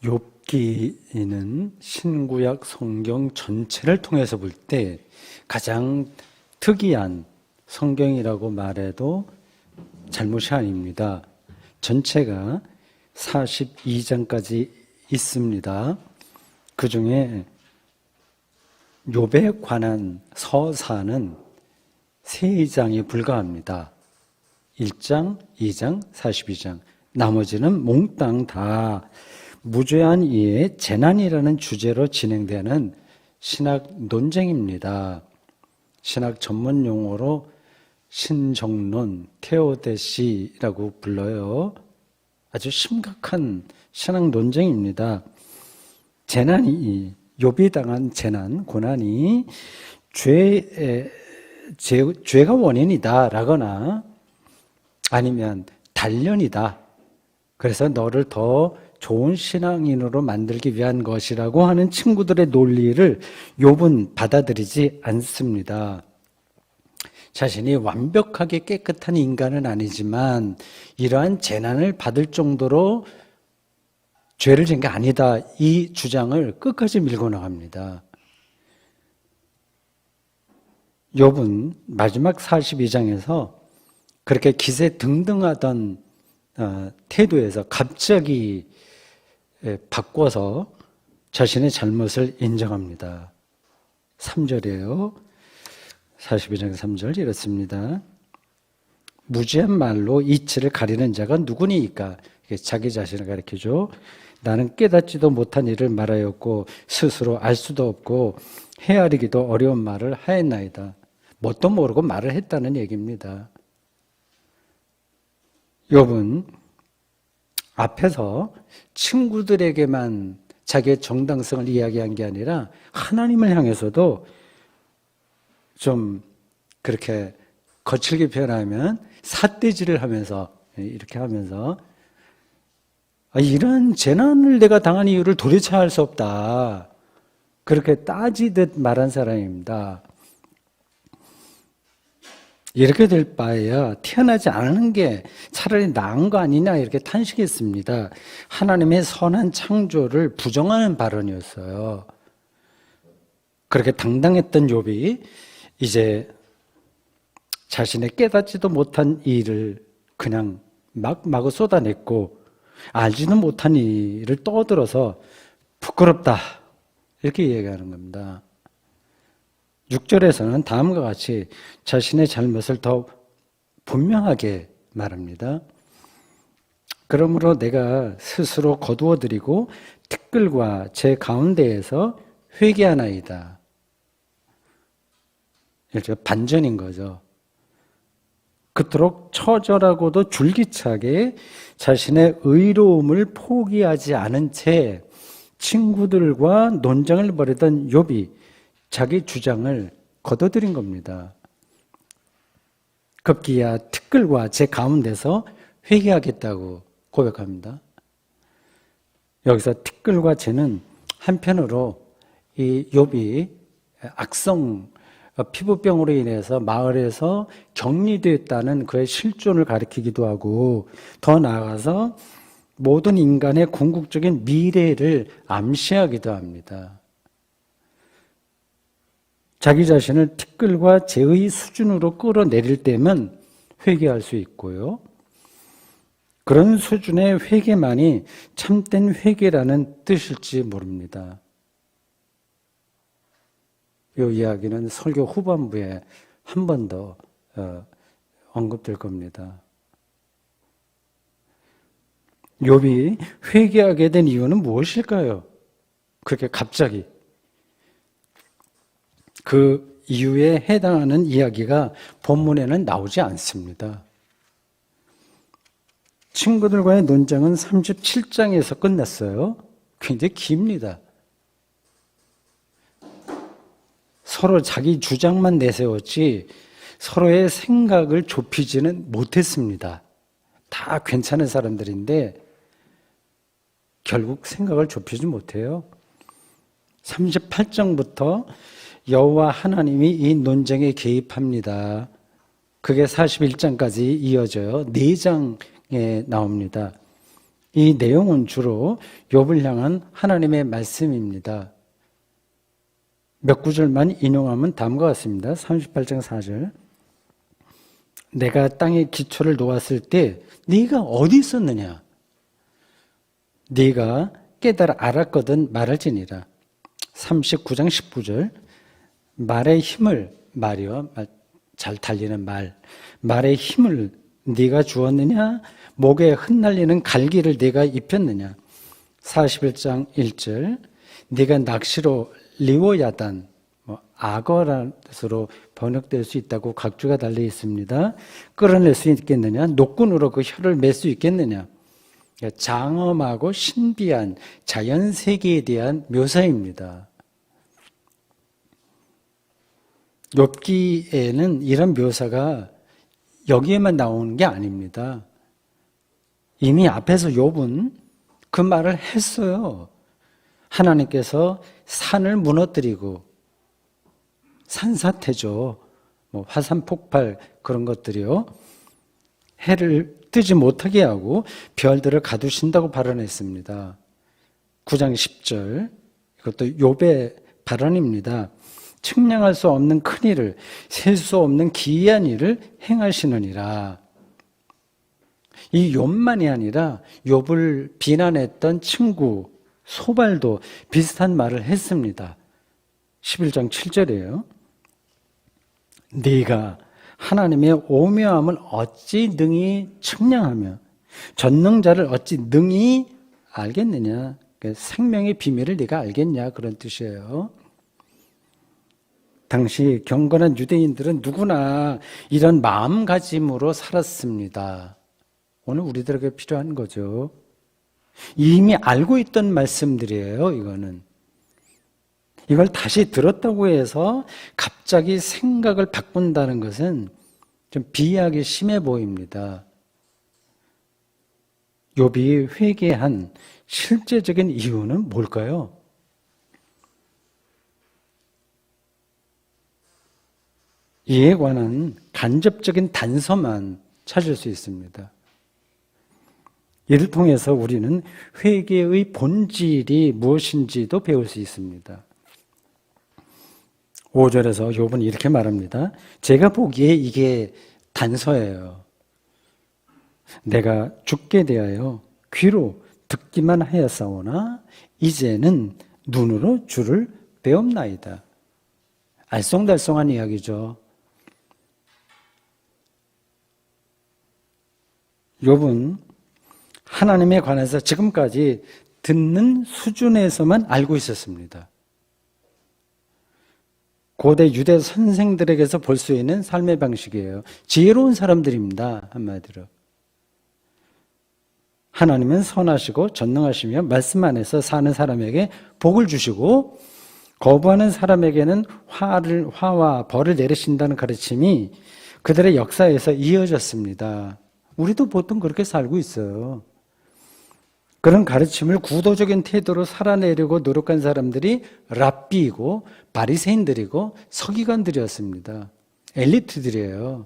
욥기는 신구약 성경 전체를 통해서 볼 때 가장 특이한 성경이라고 말해도 잘못이 아닙니다. 전체가 42장까지 있습니다. 그 중에 욥에 관한 서사는 3장에 불과합니다. 1장, 2장, 42장. 나머지는 몽땅 다 무죄한 이의 재난이라는 주제로 진행되는 신학 논쟁입니다. 신학 전문 용어로 신정론, 테오데시라고 불러요. 아주 심각한 신학 논쟁입니다. 재난이, 욥이 당한 재난, 고난이 죄가 원인이다라거나 아니면 단련이다. 그래서 너를 더 좋은 신앙인으로 만들기 위한 것이라고 하는 친구들의 논리를 욥은 받아들이지 않습니다. 자신이 완벽하게 깨끗한 인간은 아니지만 이러한 재난을 받을 정도로 죄를 지은 게 아니다. 이 주장을 끝까지 밀고 나갑니다. 욥은 마지막 42장에서 그렇게 기세등등하던 태도에서 갑자기 바꿔서 자신의 잘못을 인정합니다. 3절이에요. 42장 3절 이렇습니다. 무지한 말로 이치를 가리는 자가 누구니까? 자기 자신을 가리키죠. 나는 깨닫지도 못한 일을 말하였고 스스로 알 수도 없고 헤아리기도 어려운 말을 하였나이다. 뭣도 모르고 말을 했다는 얘기입니다. 욥은 앞에서 친구들에게만 자기의 정당성을 이야기한 게 아니라 하나님을 향해서도 좀 그렇게 거칠게 표현하면 삿대질을 하면서 이렇게 하면서 이런 재난을 내가 당한 이유를 도대체 알 수 없다. 그렇게 따지듯 말한 사람입니다. 이렇게 될 바에야 태어나지 않은 게 차라리 나은 거 아니냐 이렇게 탄식했습니다. 하나님의 선한 창조를 부정하는 발언이었어요. 그렇게 당당했던 욥이 이제 자신의 깨닫지도 못한 일을 그냥 마구 쏟아냈고 알지도 못한 일을 떠들어서 부끄럽다 이렇게 얘기하는 겁니다. 6절에서는 다음과 같이 자신의 잘못을 더 분명하게 말합니다. 그러므로 내가 스스로 거두어드리고 티끌과 제 가운데에서 회개하나이다. 반전인 거죠. 그토록 처절하고도 줄기차게 자신의 의로움을 포기하지 않은 채 친구들과 논쟁을 벌이던 욥이 자기 주장을 거둬들인 겁니다. 급기야 티끌과 제 가운데서 회개하겠다고 고백합니다. 여기서 티끌과 제는 한편으로 이 욥이 악성 피부병으로 인해서 마을에서 격리됐다는 그의 실존을 가리키기도 하고 더 나아가서 모든 인간의 궁극적인 미래를 암시하기도 합니다. 자기 자신을 티끌과 재의 수준으로 끌어내릴 때면 회개할 수 있고요. 그런 수준의 회개만이 참된 회개라는 뜻일지 모릅니다. 이 이야기는 설교 후반부에 한 번 더 언급될 겁니다. 욥이 회개하게 된 이유는 무엇일까요? 그렇게 갑자기. 그 이유에 해당하는 이야기가 본문에는 나오지 않습니다. 친구들과의 논쟁은 37장에서 끝났어요. 굉장히 깁니다. 서로 자기 주장만 내세웠지 서로의 생각을 좁히지는 못했습니다. 다 괜찮은 사람들인데 결국 생각을 좁히지 못해요. 38장부터 여호와 하나님이 이 논쟁에 개입합니다. 그게 41장까지 이어져요. 4장에 나옵니다. 이 내용은 주로 욥을 향한 하나님의 말씀입니다. 몇 구절만 인용하면 다음과 같습니다. 38장 4절. 내가 땅에 기초를 놓았을 때 네가 어디 있었느냐? 네가 깨달아 알았거든 말할지니라. 39장 19절. 말의 힘을, 말이요, 잘 달리는 말의 힘을 네가 주었느냐? 목에 흩날리는 갈기를 네가 입혔느냐? 41장 1절. 네가 낚시로 리워야단, 악어라는 뜻으로 번역될 수 있다고 각주가 달려 있습니다. 끌어낼 수 있겠느냐? 노끈으로 그 혀를 맬 수 있겠느냐? 장엄하고 신비한 자연 세계에 대한 묘사입니다. 욥기에는 이런 묘사가 여기에만 나오는 게 아닙니다. 이미 앞에서 욥은 그 말을 했어요. 하나님께서 산을 무너뜨리고 산사태죠. 화산 폭발 그런 것들이요. 해를 뜨지 못하게 하고 별들을 가두신다고 발언했습니다. 9장 10절. 이것도 욥의 발언입니다. 측량할 수 없는 큰 일을, 셀 수 없는 기이한 일을 행하시느니라. 이 욥만이 아니라 욥을 비난했던 친구 소발도 비슷한 말을 했습니다. 11장 7절이에요. 네가 하나님의 오묘함을 어찌 능히 측량하며 전능자를 어찌 능히 알겠느냐? 생명의 비밀을 네가 알겠냐? 그런 뜻이에요. 당시 경건한 유대인들은 누구나 이런 마음가짐으로 살았습니다. 오늘 우리들에게 필요한 거죠. 이미 알고 있던 말씀들이에요, 이거는. 이걸 다시 들었다고 해서 갑자기 생각을 바꾼다는 것은 좀 비하기 심해 보입니다. 욥이 회개한 실제적인 이유는 뭘까요? 이에 관한 간접적인 단서만 찾을 수 있습니다. 이를 통해서 우리는 회개의 본질이 무엇인지도 배울 수 있습니다. 5절에서 욥은 이렇게 말합니다. 제가 보기에 이게 단서예요. 내가 죽게 대하여 귀로 듣기만 하였사오나 이제는 눈으로 주를 배웁나이다. 알쏭달쏭한 이야기죠. 욥은 하나님에 관해서 지금까지 듣는 수준에서만 알고 있었습니다. 고대 유대 선생들에게서 볼 수 있는 삶의 방식이에요. 지혜로운 사람들입니다. 한마디로. 하나님은 선하시고 전능하시며 말씀 안에서 사는 사람에게 복을 주시고 거부하는 사람에게는 화와 벌을 내리신다는 가르침이 그들의 역사에서 이어졌습니다. 우리도 보통 그렇게 살고 있어요. 그런 가르침을 구도적인 태도로 살아내려고 노력한 사람들이 랍비이고 바리새인들이고 서기관들이었습니다. 엘리트들이에요.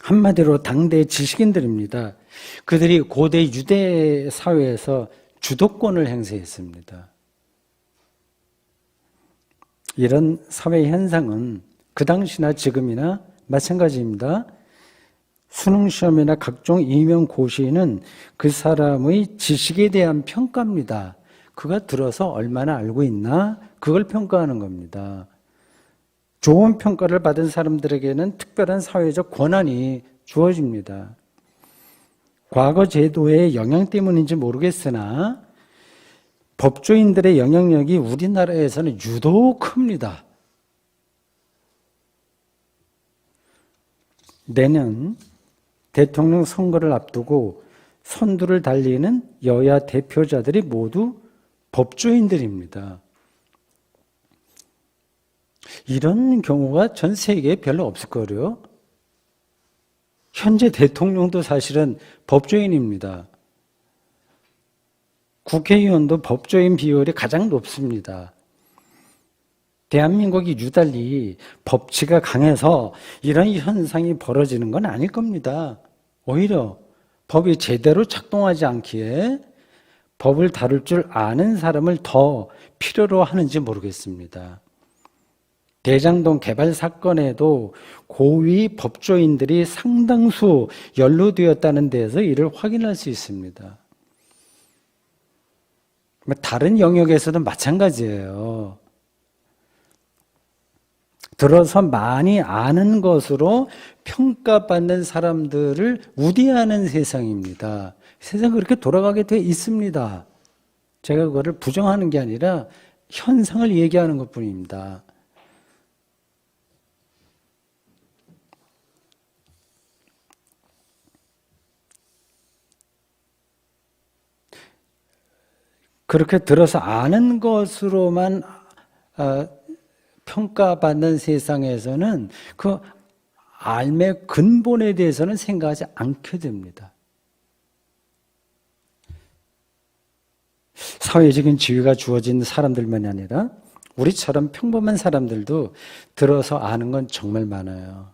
한마디로 당대의 지식인들입니다. 그들이 고대 유대 사회에서 주도권을 행사했습니다. 이런 사회 현상은 그 당시나 지금이나 마찬가지입니다. 수능시험이나 각종 임용고시는 그 사람의 지식에 대한 평가입니다. 그가 들어서 얼마나 알고 있나? 그걸 평가하는 겁니다. 좋은 평가를 받은 사람들에게는 특별한 사회적 권한이 주어집니다. 과거 제도의 영향 때문인지 모르겠으나 법조인들의 영향력이 우리나라에서는 유독 큽니다. 내년 대통령 선거를 앞두고 선두를 달리는 여야 대표자들이 모두 법조인들입니다. 이런 경우가 전 세계에 별로 없을 거예요. 현재 대통령도 사실은 법조인입니다. 국회의원도 법조인 비율이 가장 높습니다. 대한민국이 유달리 법치가 강해서 이런 현상이 벌어지는 건 아닐 겁니다. 오히려 법이 제대로 작동하지 않기에 법을 다룰 줄 아는 사람을 더 필요로 하는지 모르겠습니다. 대장동 개발 사건에도 고위 법조인들이 상당수 연루되었다는 데에서 이를 확인할 수 있습니다. 다른 영역에서도 마찬가지예요. 들어서 많이 아는 것으로 평가받는 사람들을 우대하는 세상입니다. 세상이 그렇게 돌아가게 돼 있습니다. 제가 그거를 부정하는 게 아니라 현상을 얘기하는 것뿐입니다. 그렇게 들어서 아는 것으로만 평가받는 세상에서는 그 삶의 근본에 대해서는 생각하지 않게 됩니다. 사회적인 지위가 주어진 사람들만이 아니라 우리처럼 평범한 사람들도 들어서 아는 건 정말 많아요.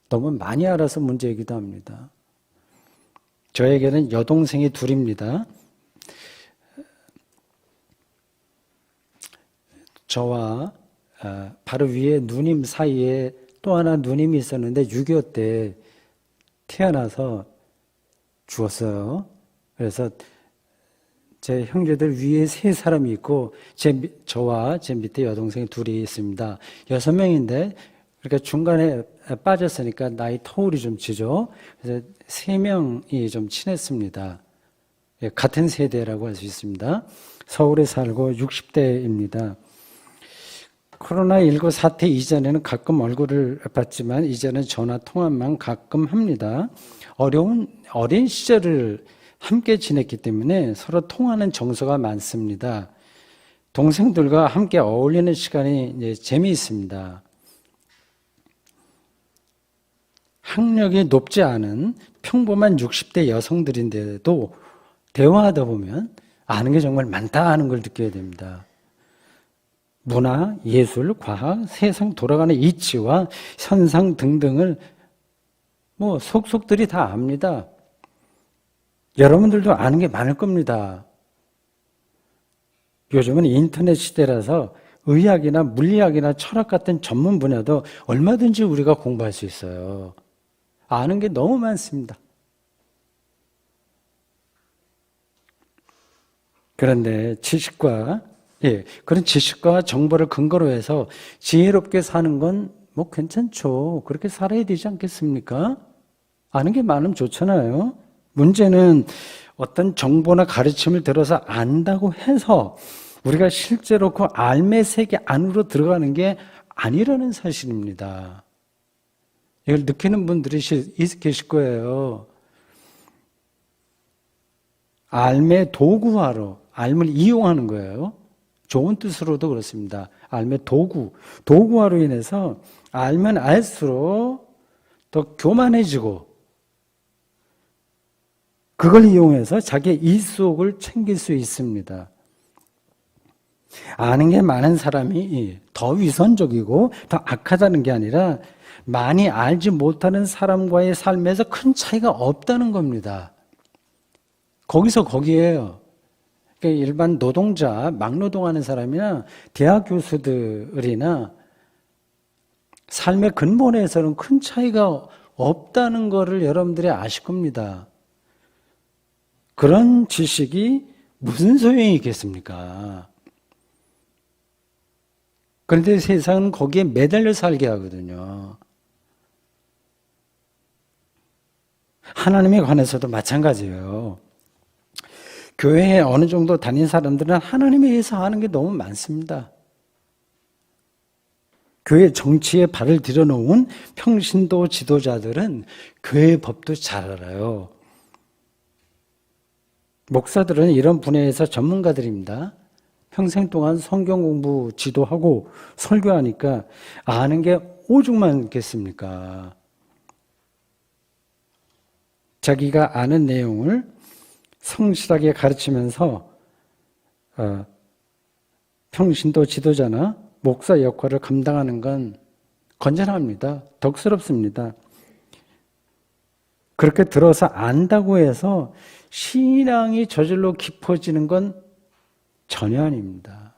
너무 많이 알아서 문제이기도 합니다. 저에게는 여동생이 둘입니다. 저와 바로 위에 누님 사이에 또 하나 누님이 있었는데 6.25 때 태어나서 죽었어요. 그래서 제 형제들 위에 3사람이 있고 저와 제 밑에 여동생이 둘이 있습니다. 6명인데 그러니까 중간에 빠졌으니까 나이 터울이 좀 지죠. 그래서 3명이 좀 친했습니다. 같은 세대라고 할 수 있습니다. 서울에 살고 60대입니다. 코로나19 사태 이전에는 가끔 얼굴을 봤지만 이제는 전화 통화만 가끔 합니다. 어린 시절을 함께 지냈기 때문에 서로 통하는 정서가 많습니다. 동생들과 함께 어울리는 시간이 이제 재미있습니다. 학력이 높지 않은 평범한 60대 여성들인데도 대화하다 보면 아는 게 정말 많다 하는 걸 느껴야 됩니다. 문화, 예술, 과학, 세상 돌아가는 이치와 현상 등등을 속속들이 다 압니다. 여러분들도 아는 게 많을 겁니다. 요즘은 인터넷 시대라서 의학이나 물리학이나 철학 같은 전문 분야도 얼마든지 우리가 공부할 수 있어요. 아는 게 너무 많습니다. 그런데 그런 지식과 정보를 근거로 해서 지혜롭게 사는 건 괜찮죠. 그렇게 살아야 되지 않겠습니까? 아는 게 많으면 좋잖아요. 문제는 어떤 정보나 가르침을 들어서 안다고 해서 우리가 실제로 그 삶의 세계 안으로 들어가는 게 아니라는 사실입니다. 이걸 느끼는 분들이 계실 거예요. 삶의 도구화로 삶을 이용하는 거예요. 좋은 뜻으로도 그렇습니다. 삶의 도구화로 인해서 알면 알수록 더 교만해지고 그걸 이용해서 자기의 이속을 챙길 수 있습니다. 아는 게 많은 사람이 더 위선적이고 더 악하다는 게 아니라 많이 알지 못하는 사람과의 삶에서 큰 차이가 없다는 겁니다. 거기서 거기에요. 그러니까 일반 노동자, 막노동하는 사람이나 대학 교수들이나 삶의 근본에서는 큰 차이가 없다는 것을 여러분들이 아실 겁니다. 그런 지식이 무슨 소용이 있겠습니까? 그런데 세상은 거기에 매달려 살게 하거든요. 하나님에 관해서도 마찬가지예요. 교회에 어느 정도 다닌 사람들은 하나님에 대해서 아는 게 너무 많습니다. 교회 정치에 발을 들여놓은 평신도 지도자들은 교회 법도 잘 알아요. 목사들은 이런 분야에서 전문가들입니다. 평생 동안 성경 공부 지도하고 설교하니까 아는 게 오죽 많겠습니까? 자기가 아는 내용을 성실하게 가르치면서 평신도 지도자나 목사 역할을 감당하는 건 건전합니다. 덕스럽습니다. 그렇게 들어서 안다고 해서 신앙이 저절로 깊어지는 건 전혀 아닙니다.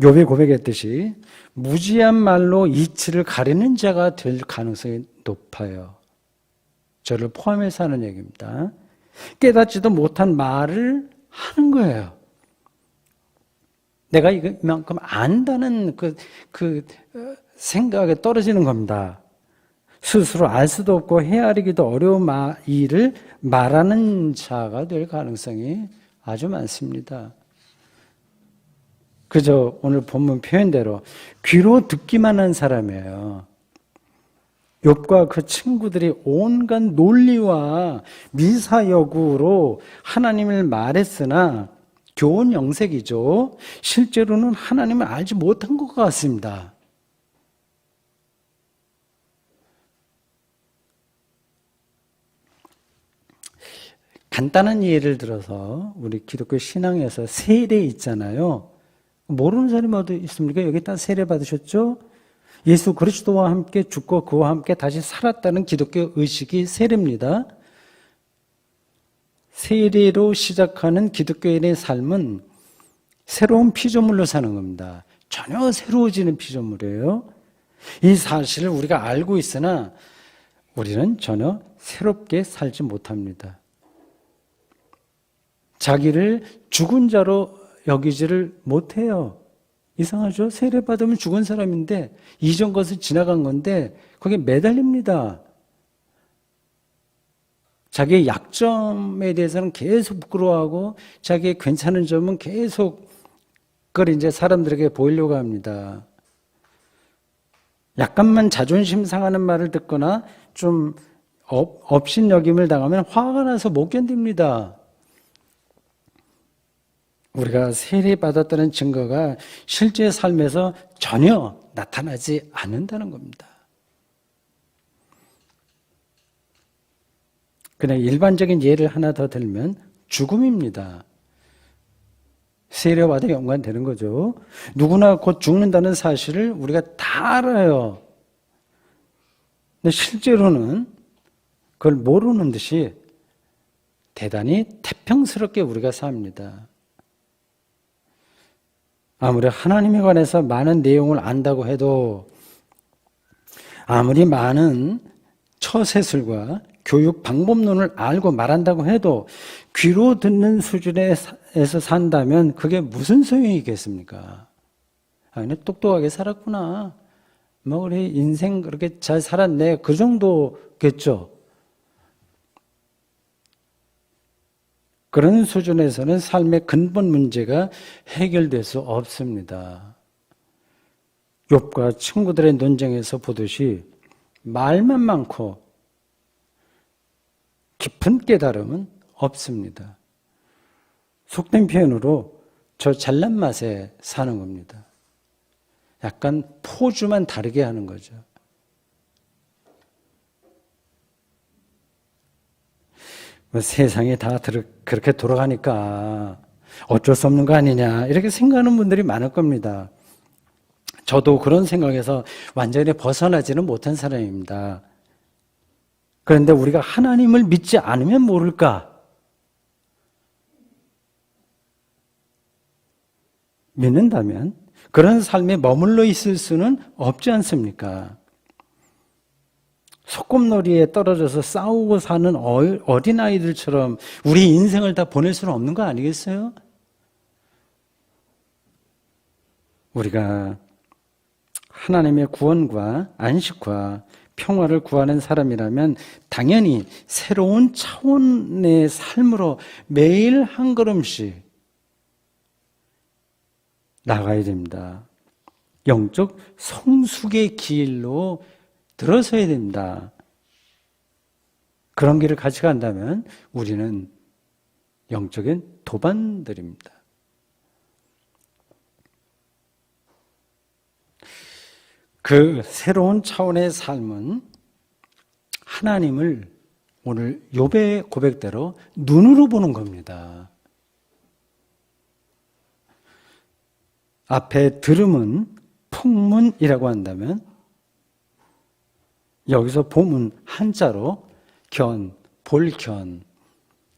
욥이 고백했듯이 무지한 말로 이치를 가리는 자가 될 가능성이 높아요. 저를 포함해서 하는 얘기입니다. 깨닫지도 못한 말을 하는 거예요. 내가 이만큼 안다는 그 생각에 떨어지는 겁니다. 스스로 알 수도 없고 헤아리기도 어려운 일을 말하는 자가 될 가능성이 아주 많습니다. 그저 오늘 본문 표현대로 귀로 듣기만 한 사람이에요. 욥과 그 친구들이 온갖 논리와 미사여구로 하나님을 말했으나 교훈 영색이죠. 실제로는 하나님을 알지 못한 것 같습니다. 간단한 예를 들어서 우리 기독교 신앙에서 세례 있잖아요. 모르는 사람이 어디 있습니까? 여기 다 세례 받으셨죠? 예수 그리스도와 함께 죽고 그와 함께 다시 살았다는 기독교 의식이 세례입니다. 세례로 시작하는 기독교인의 삶은 새로운 피조물로 사는 겁니다. 전혀 새로워지는 피조물이에요. 이 사실을 우리가 알고 있으나 우리는 전혀 새롭게 살지 못합니다. 자기를 죽은 자로 여기지를 못해요. 이상하죠? 세례받으면 죽은 사람인데 이전 것을 지나간 건데 거기에 매달립니다. 자기의 약점에 대해서는 계속 부끄러워하고 자기의 괜찮은 점은 계속 그걸 이제 사람들에게 보이려고 합니다. 약간만 자존심 상하는 말을 듣거나 좀 업신여김을 당하면 화가 나서 못 견딥니다. 우리가 세례받았다는 증거가 실제 삶에서 전혀 나타나지 않는다는 겁니다. 그냥 일반적인 예를 하나 더 들면 죽음입니다. 세례와도 연관되는 거죠. 누구나 곧 죽는다는 사실을 우리가 다 알아요. 근데 실제로는 그걸 모르는 듯이 대단히 태평스럽게 우리가 삽니다. 아무리 하나님에 관해서 많은 내용을 안다고 해도 아무리 많은 처세술과 교육 방법론을 알고 말한다고 해도 귀로 듣는 수준에서 산다면 그게 무슨 소용이 있겠습니까? 그냥 똑똑하게 살았구나. 우리 인생 그렇게 잘 살았네. 그 정도겠죠. 그런 수준에서는 삶의 근본 문제가 해결될 수 없습니다. 욥과 친구들의 논쟁에서 보듯이 말만 많고 깊은 깨달음은 없습니다. 속된 표현으로 저 잘난 맛에 사는 겁니다. 약간 포주만 다르게 하는 거죠. 세상이 다 그렇게 돌아가니까 어쩔 수 없는 거 아니냐 이렇게 생각하는 분들이 많을 겁니다. 저도 그런 생각에서 완전히 벗어나지는 못한 사람입니다. 그런데 우리가 하나님을 믿지 않으면 모를까? 믿는다면 그런 삶에 머물러 있을 수는 없지 않습니까? 소꿉놀이에 떨어져서 싸우고 사는 어린아이들처럼 우리 인생을 다 보낼 수는 없는 거 아니겠어요? 우리가 하나님의 구원과 안식과 평화를 구하는 사람이라면 당연히 새로운 차원의 삶으로 매일 한 걸음씩 나가야 됩니다. 영적 성숙의 길로 들어서야 됩니다. 그런 길을 같이 간다면 우리는 영적인 도반들입니다. 그 새로운 차원의 삶은 하나님을 오늘 욥의 고백대로 눈으로 보는 겁니다. 앞에 들음은 풍문이라고 한다면 여기서 봄은 한자로 견, 볼견,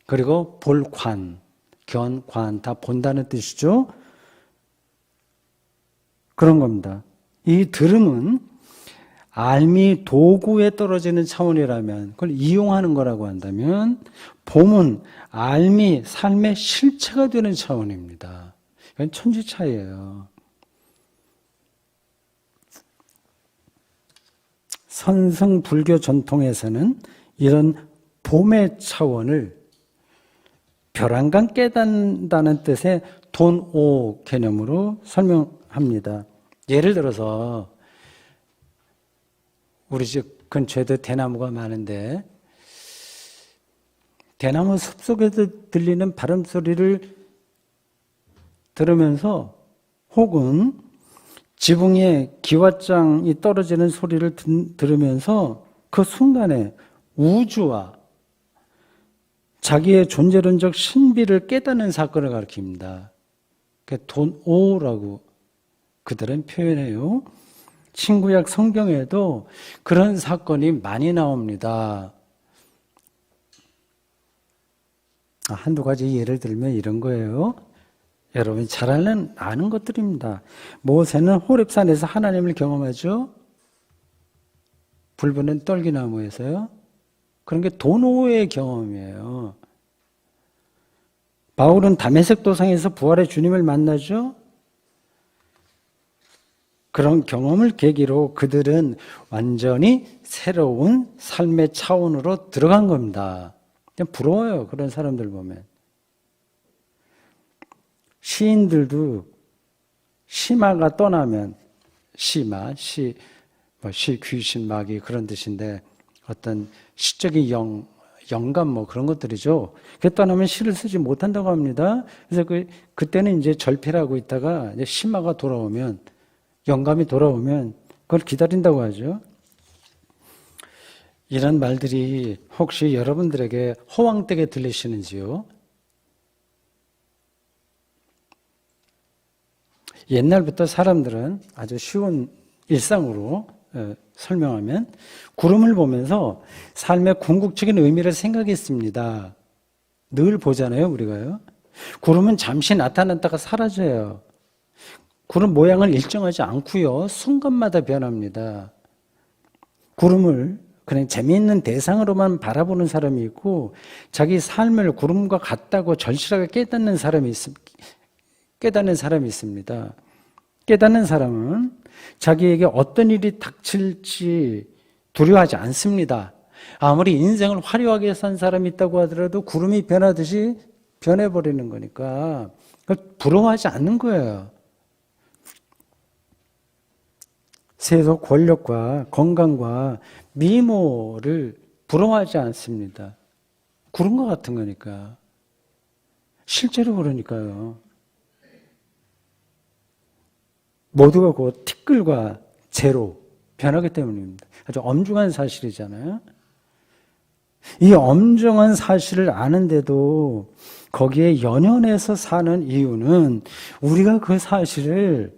그리고 볼관, 견, 관 다 본다는 뜻이죠. 그런 겁니다. 이 들음은 알미 도구에 떨어지는 차원이라면 그걸 이용하는 거라고 한다면 봄은 알미 삶의 실체가 되는 차원입니다. 이건 천지 차이예요. 선성 불교 전통에서는 이런 봄의 차원을 벼랑간 깨닫는다는 뜻의 돈오 개념으로 설명합니다. 예를 들어서 우리 집 근처에도 대나무가 많은데 대나무 숲속에서 들리는 바람 소리를 들으면서 혹은 지붕에 기와장이 떨어지는 소리를 들으면서 그 순간에 우주와 자기의 존재론적 신비를 깨닫는 사건을 가리킵니다. 돈오라고 그들은 표현해요. 신구약 성경에도 그런 사건이 많이 나옵니다. 한두 가지 예를 들면 이런 거예요. 여러분이 잘 아는 것들입니다. 모세는 호렙산에서 하나님을 경험하죠. 불붙는 떨기나무에서요. 그런 게 돈오의 경험이에요. 바울은 다메섹 도상에서 부활의 주님을 만나죠. 그런 경험을 계기로 그들은 완전히 새로운 삶의 차원으로 들어간 겁니다. 그냥 부러워요. 그런 사람들 보면. 시인들도 시마가 떠나면 시마, 시, 귀신, 마귀 그런 뜻인데 어떤 시적인 영감 그런 것들이죠. 그 떠나면 시를 쓰지 못한다고 합니다. 그래서 그때는 이제 절필하고 있다가 이제 시마가 돌아오면 영감이 돌아오면 그걸 기다린다고 하죠. 이런 말들이 혹시 여러분들에게 허황되게 들리시는지요? 옛날부터 사람들은 아주 쉬운 일상으로 설명하면 구름을 보면서 삶의 궁극적인 의미를 생각했습니다. 늘 보잖아요, 우리가요. 구름은 잠시 나타났다가 사라져요. 구름 모양을 일정하지 않고요. 순간마다 변합니다. 구름을 그냥 재미있는 대상으로만 바라보는 사람이 있고 자기 삶을 구름과 같다고 절실하게 깨닫는 사람이 있습니다. 깨닫는 사람은 자기에게 어떤 일이 닥칠지 두려워하지 않습니다. 아무리 인생을 화려하게 산 사람이 있다고 하더라도 구름이 변하듯이 변해버리는 거니까 부러워하지 않는 거예요. 세속 권력과 건강과 미모를 부러워하지 않습니다. 구름과 같은 거니까. 실제로 그러니까요. 모두가 곧 티끌과 재로 변하기 때문입니다. 아주 엄중한 사실이잖아요. 이 엄중한 사실을 아는데도 거기에 연연해서 사는 이유는 우리가 그 사실을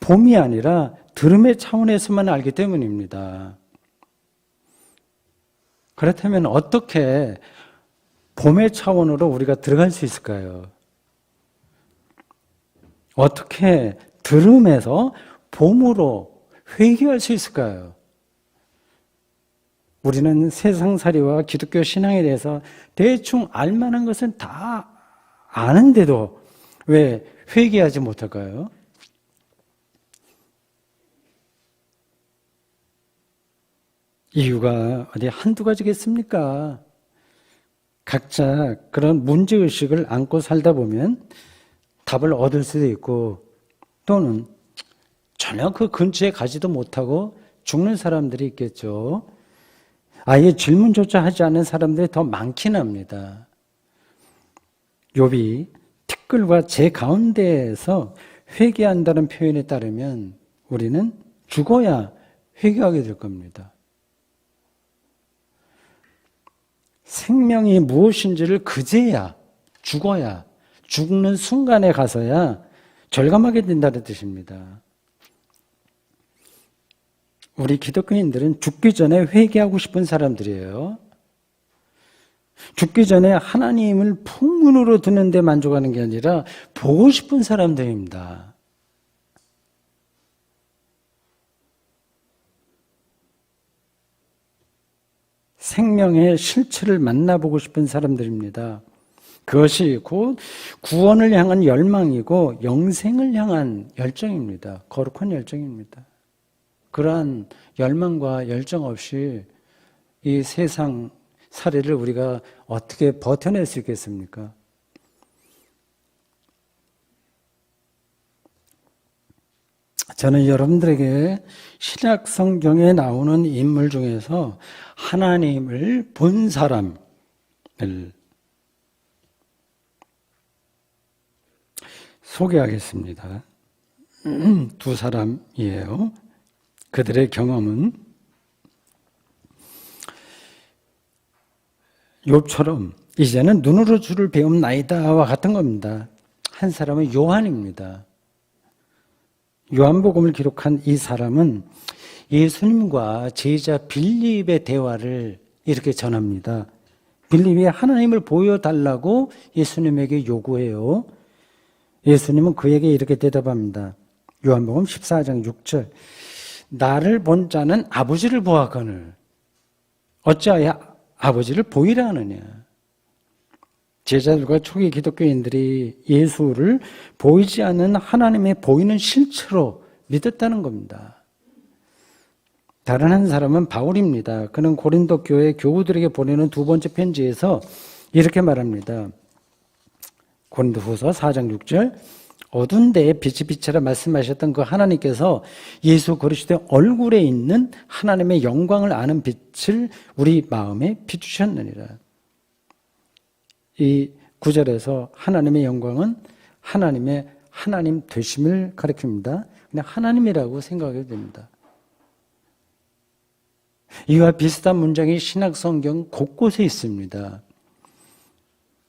봄이 아니라 들음의 차원에서만 알기 때문입니다. 그렇다면 어떻게 봄의 차원으로 우리가 들어갈 수 있을까요? 어떻게 들음에서 봄으로 회귀할 수 있을까요? 우리는 세상살이와 기독교 신앙에 대해서 대충 알만한 것은 다 아는데도 왜 회귀하지 못할까요? 이유가 어디 한두 가지겠습니까? 각자 그런 문제의식을 안고 살다 보면 답을 얻을 수도 있고 또는 전혀 그 근처에 가지도 못하고 죽는 사람들이 있겠죠. 아예 질문조차 하지 않는 사람들이 더 많긴 합니다. 욥이 티끌과 재 가운데에서 회개한다는 표현에 따르면 우리는 죽어야 회개하게 될 겁니다. 생명이 무엇인지를 그제야 죽어야 죽는 순간에 가서야 절감하게 된다는 뜻입니다. 우리 기독교인들은 죽기 전에 회개하고 싶은 사람들이에요. 죽기 전에 하나님을 풍문으로 듣는 데 만족하는 게 아니라 보고 싶은 사람들입니다. 생명의 실체를 만나보고 싶은 사람들입니다. 그것이 곧 구원을 향한 열망이고 영생을 향한 열정입니다. 거룩한 열정입니다. 그러한 열망과 열정 없이 이 세상 살이를 우리가 어떻게 버텨낼 수 있겠습니까? 저는 여러분들에게 신약 성경에 나오는 인물 중에서 하나님을 본 사람을 소개하겠습니다. 두 사람이에요. 그들의 경험은 욥처럼 이제는 눈으로 주를 배움나이다와 같은 겁니다. 한 사람은 요한입니다. 요한복음을 기록한 이 사람은 예수님과 제자 빌립의 대화를 이렇게 전합니다. 빌립이 하나님을 보여달라고 예수님에게 요구해요. 예수님은 그에게 이렇게 대답합니다. 요한복음 14장 6절 나를 본 자는 아버지를 보았거늘 어찌하여 아버지를 보이라 하느냐. 제자들과 초기 기독교인들이 예수를 보이지 않는 하나님의 보이는 실체로 믿었다는 겁니다. 다른 한 사람은 바울입니다. 그는 고린도 교회 교우들에게 보내는 두 번째 편지에서 이렇게 말합니다. 고린도후서 4장 6절 어두운 데에 빛이 비치라 말씀하셨던 그 하나님께서 예수 그리스도의 얼굴에 있는 하나님의 영광을 아는 빛을 우리 마음에 비추셨느니라. 이 구절에서 하나님의 영광은 하나님의 하나님 되심을 가리킵니다. 그냥 하나님이라고 생각해도 됩니다. 이와 비슷한 문장이 신약 성경 곳곳에 있습니다.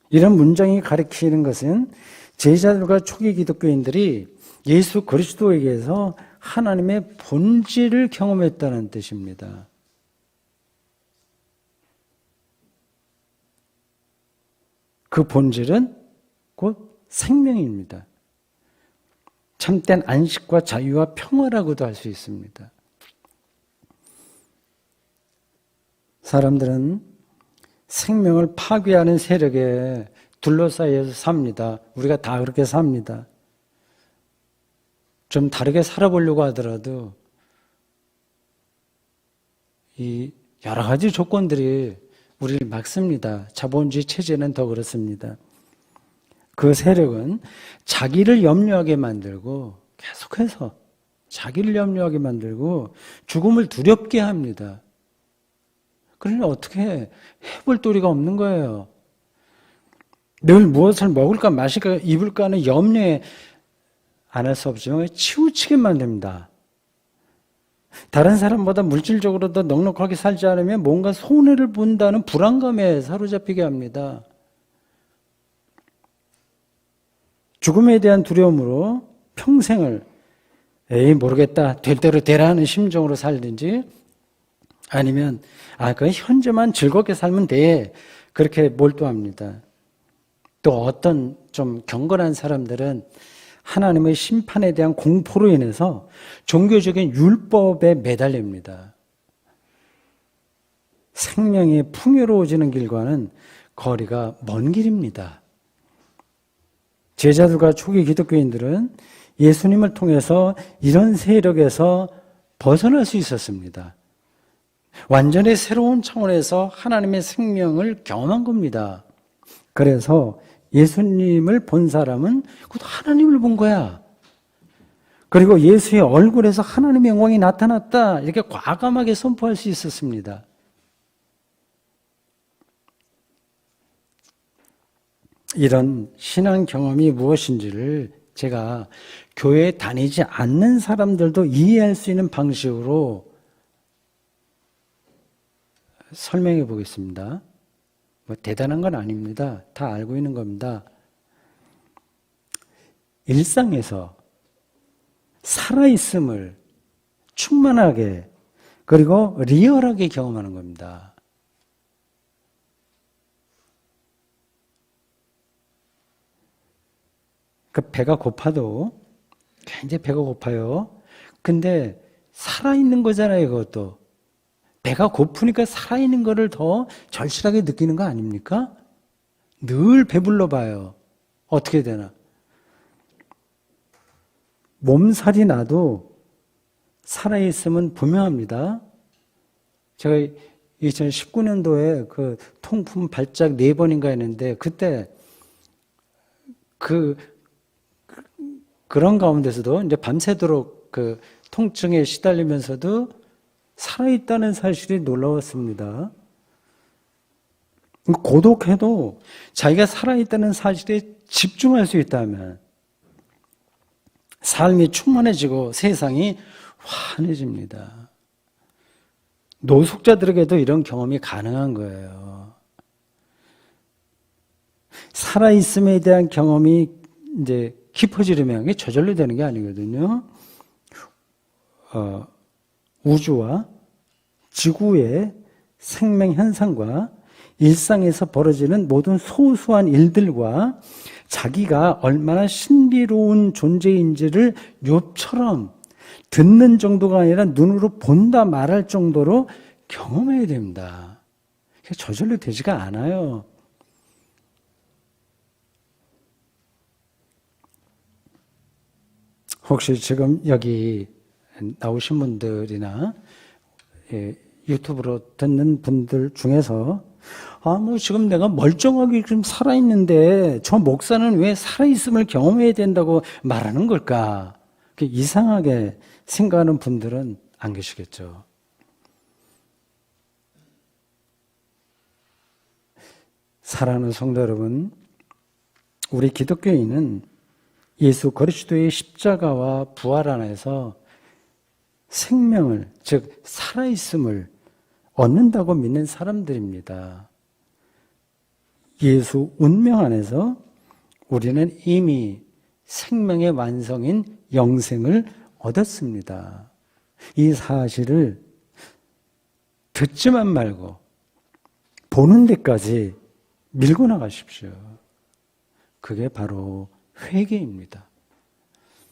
이런 문장이 가리키는 것은 제자들과 초기 기독교인들이 예수 그리스도에게서 하나님의 본질을 경험했다는 뜻입니다. 그 본질은 곧 생명입니다. 참된 안식과 자유와 평화라고도 할 수 있습니다. 사람들은 생명을 파괴하는 세력에 둘러싸여서 삽니다. 우리가 다 그렇게 삽니다. 좀 다르게 살아보려고 하더라도 이 여러 가지 조건들이 우리를 막습니다. 자본주의 체제는 더 그렇습니다. 그 세력은 자기를 염려하게 만들고 계속해서 자기를 염려하게 만들고 죽음을 두렵게 합니다. 그러니 어떻게 해볼 도리가 없는 거예요. 늘 무엇을 먹을까 마실까 입을까 하는 염려에 안 할 수 없지만 치우치게 만듭니다. 다른 사람보다 물질적으로 더 넉넉하게 살지 않으면 뭔가 손해를 본다는 불안감에 사로잡히게 합니다. 죽음에 대한 두려움으로 평생을 에이 모르겠다 될 대로 되라 하는 심정으로 살든지 아니면 그 현재만 즐겁게 살면 돼 그렇게 몰두합니다. 또 어떤 좀 경건한 사람들은 하나님의 심판에 대한 공포로 인해서 종교적인 율법에 매달립니다. 생명이 풍요로워지는 길과는 거리가 먼 길입니다. 제자들과 초기 기독교인들은 예수님을 통해서 이런 세력에서 벗어날 수 있었습니다. 완전히 새로운 차원에서 하나님의 생명을 경험한 겁니다. 그래서 예수님을 본 사람은 곧 하나님을 본 거야. 그리고 예수의 얼굴에서 하나님의 영광이 나타났다. 이렇게 과감하게 선포할 수 있었습니다. 이런 신앙 경험이 무엇인지를 제가 교회에 다니지 않는 사람들도 이해할 수 있는 방식으로 설명해 보겠습니다. 뭐 대단한 건 아닙니다. 다 알고 있는 겁니다. 일상에서 살아있음을 충만하게 그리고 리얼하게 경험하는 겁니다. 그 배가 고파도 굉장히 배가 고파요. 근데 살아있는 거잖아요, 그것도. 배가 고프니까 살아있는 거를 더 절실하게 느끼는 거 아닙니까? 늘 배불러 봐요. 어떻게 되나? 몸살이 나도 살아있으면 분명합니다. 제가 2019년도에 그 통풍 발작 4번인가 했는데, 그때 그런 가운데서도 이제 밤새도록 그 통증에 시달리면서도 살아있다는 사실이 놀라웠습니다. 고독해도 자기가 살아있다는 사실에 집중할 수 있다면 삶이 충만해지고 세상이 환해집니다. 노숙자들에게도 이런 경험이 가능한 거예요. 살아있음에 대한 경험이 이제 깊어지려면 이게 저절로 되는 게 아니거든요. 우주와 지구의 생명 현상과 일상에서 벌어지는 모든 소소한 일들과 자기가 얼마나 신비로운 존재인지를 욥처럼 듣는 정도가 아니라 눈으로 본다 말할 정도로 경험해야 됩니다. 저절로 되지가 않아요. 혹시 지금 여기 나오신 분들이나 유튜브로 듣는 분들 중에서 지금 내가 멀쩡하게 좀 살아있는데 저 목사는 왜 살아있음을 경험해야 된다고 말하는 걸까? 이상하게 생각하는 분들은 안 계시겠죠. 사랑하는 성도 여러분, 우리 기독교인은 예수 그리스도의 십자가와 부활 안에서 생명을, 즉 살아있음을 얻는다고 믿는 사람들입니다. 예수 운명 안에서 우리는 이미 생명의 완성인 영생을 얻었습니다. 이 사실을 듣지만 말고 보는 데까지 밀고 나가십시오. 그게 바로 회개입니다.